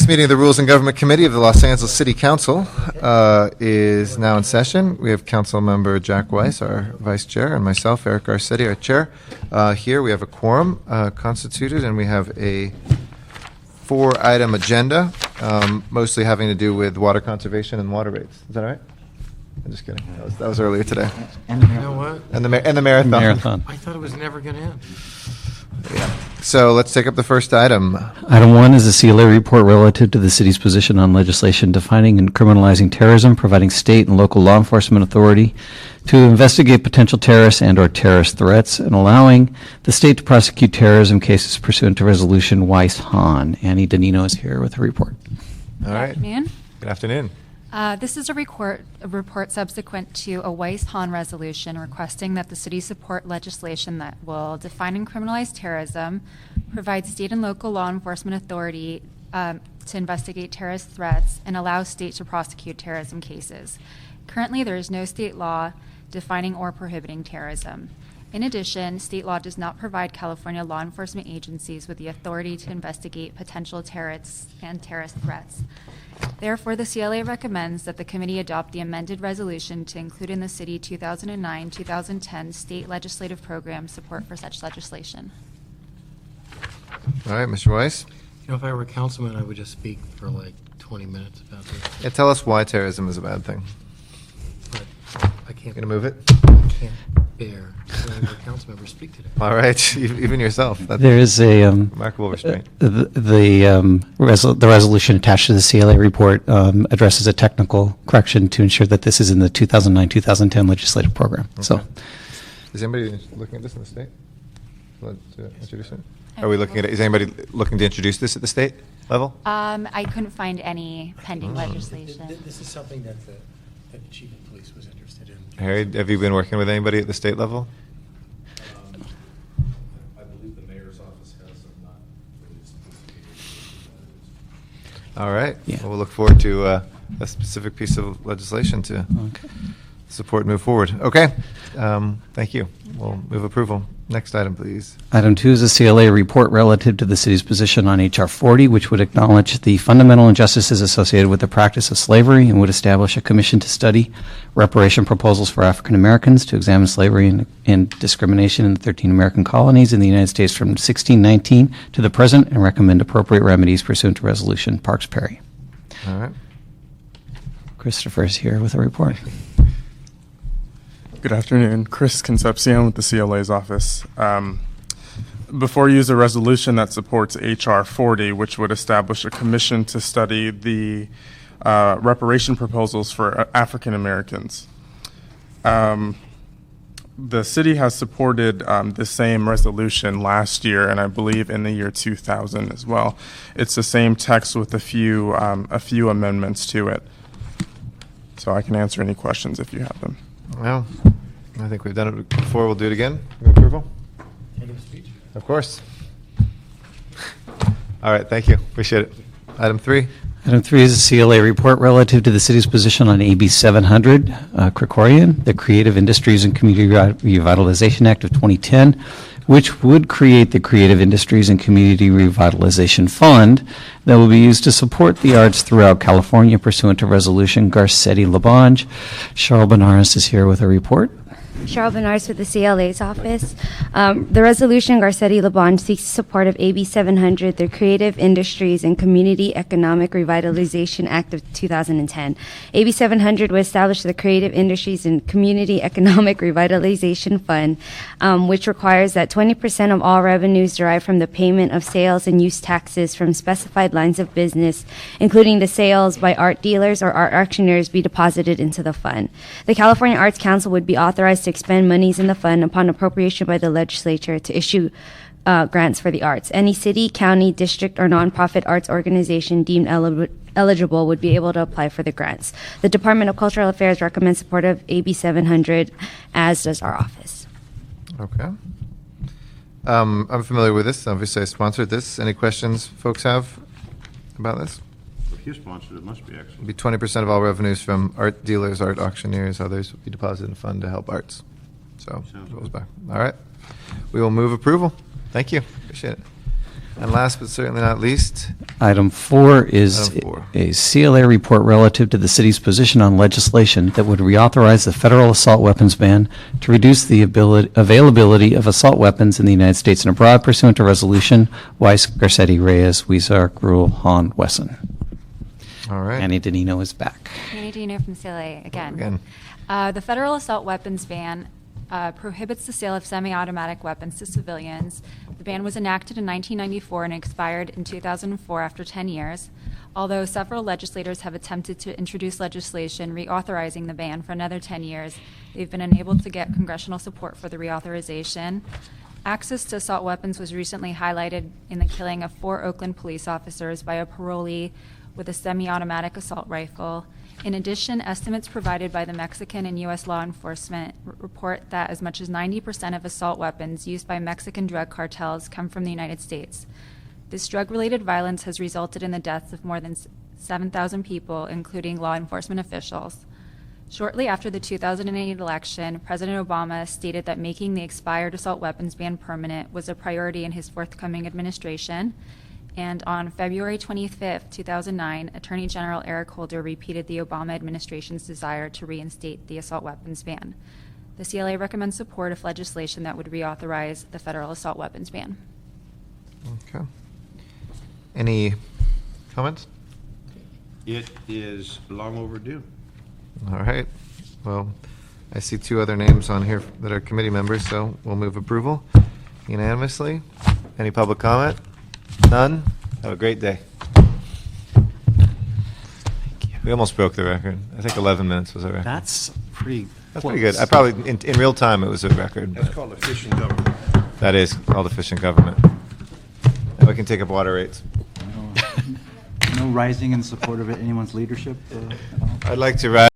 meeting of the Rules and Government Committee of the Los Angeles City Council is now in session. We have Council Member Jack Weiss, our Vice Chair, and myself, Eric Garcetti, our Chair. Here we have a quorum constituted, and we have a 4-item agenda, mostly having to do with water conservation and water rates. Is that all right? I'm just kidding. That was earlier today. And the marathon. You know what? And the marathon. I thought it was never going to end. Yeah. So let's take up the first item. Item 1 is a CLA report relative to the city's position on legislation defining and criminalizing terrorism, providing state and local law enforcement authority to investigate potential terrorist and or terrorist threats, and allowing the state to prosecute terrorism cases pursuant to Resolution Weiss-Hahn. Annie Danino is here with a report. All right. Good afternoon. Good afternoon. This is a report subsequent to a Weiss-Hahn resolution requesting that the city support legislation that will define and criminalize terrorism, provide state and local law enforcement authority to investigate terrorist threats, and allow state to prosecute terrorism cases. Currently, there is no state law defining or prohibiting terrorism. In addition, state law does not provide California law enforcement agencies with the authority to investigate potential terrorists and terrorist threats. Therefore, the CLA recommends that the committee adopt the amended resolution to include in the city 2009-2010 state legislative program support for such legislation. All right, Mr. Weiss. You know, if I were a councilman, I would just speak for like 20 minutes about this. Yeah, tell us why terrorism is a bad thing. But I can't. Gonna move it? I can't bear hearing a council member speak today. All right, even yourself. That's There is a remarkable restraint. the resolution attached to the CLA report addresses a technical correction to ensure that this is in the 2009-2010 legislative program. Okay. So, Is anybody looking at this in the state? Introduce it? Are we looking at it? Is anybody looking to introduce this at the state level? I couldn't find any pending legislation. This is something that the chief of police was interested in. Harry, have you been working with anybody at the state level? I believe the mayor's office has some not really sophisticated. All right. Yeah. Well, we'll look forward to a specific piece of legislation to support and move forward. Okay. Thank you. We'll move approval. Next item, please. Item 2 is a CLA report relative to the city's position on H.R. 40, which would acknowledge the fundamental injustices associated with the practice of slavery and would establish a commission to study reparation proposals for African Americans to examine slavery and discrimination in the 13 American colonies in the United States from 1619 to the present and recommend appropriate remedies pursuant to Resolution Parks-Perry. All right. Christopher is here with a report. Good afternoon. Chris Concepcion with the CLA's office. Before you is a resolution that supports H.R. 40, which would establish a commission to study the reparation proposals for African Americans. The city has supported the same resolution last year, and I believe in the year 2000 as well. It's the same text with a few amendments to it. So I can answer any questions if you have them. Well, I think we've done it before. We'll do it again. Approval? Can I give a speech? Of course. All right. Thank you. Appreciate it. Item 3. Item 3 is a CLA report relative to the city's position on AB 700, Krikorian, the Creative Industries and Community Revitalization Act of 2010, which would create the Creative Industries and Community Revitalization Fund that will be used to support the arts throughout California pursuant to Resolution Garcetti-Labange. Cheryl Benares is here with a report. Cheryl Benares with the CLA's office. The resolution Garcetti-Labange seeks support of AB 700, the Creative Industries and Community Economic Revitalization Act of 2010. AB 700 would establish the Creative Industries and Community Economic Revitalization Fund, which requires that 20% of all revenues derived from the payment of sales and use taxes from specified lines of business, including the sales by art dealers or art auctioneers, be deposited into the fund. The California Arts Council would be authorized to expend monies in the fund upon appropriation by the legislature to issue grants for the arts. Any city, county, district, or nonprofit arts organization deemed eligible would be able to apply for the grants. The Department of Cultural Affairs recommends support of AB 700, as does our office. Okay. I'm familiar with this. Obviously, I sponsored this. Any questions folks have about this? If you sponsored it, must be actually. It'd be 20% of all revenues from art dealers, art auctioneers, others would be deposited in a fund to help arts. So, Sounds it goes back. All right. We will move approval. Thank you. Appreciate it. And last but certainly not least, Item 4 is Item 4. a CLA report relative to the city's position on legislation that would reauthorize the federal assault weapons ban to reduce the availability of assault weapons in the United States and abroad pursuant to Resolution Weiss, Garcetti, Reyes, Weezer, Gruel, Hahn, Wesson. all right. Annie Danino is back. Annie Dino from CLA again. Again. The federal assault weapons ban prohibits the sale of semi-automatic weapons to civilians. The ban was enacted in 1994 and expired in 2004 after 10 years. Although several legislators have attempted to introduce legislation reauthorizing the ban for another 10 years, they've been unable to get congressional support for the reauthorization. Access to assault weapons was recently highlighted in the killing of 4 Oakland police officers by a parolee with a semi-automatic assault rifle. In addition, estimates provided by the Mexican and U.S. law enforcement report that as much as 90% of assault weapons used by Mexican drug cartels come from the United States. This drug-related violence has resulted in the deaths of more than 7,000 people, including law enforcement officials. Shortly after the 2008 election, President Obama stated that making the expired assault weapons ban permanent was a priority in his forthcoming administration. And on February 25th, 2009, Attorney General Eric Holder repeated the Obama administration's desire to reinstate the assault weapons ban. The CLA recommends support of legislation that would reauthorize the federal assault weapons ban. Okay. Any comments? It is long overdue. All right. Well, I see 2 other names on here that are committee members, so we'll move approval unanimously. Any public comment? None? Have a great day. We almost broke the record. I think 11 minutes was a record. That's pretty That's pretty good. I probably, in real time, it was a record. That's but called efficient government. that is called efficient government. And we can take up water rates. No rising in support of anyone's leadership at all? I'd like to rise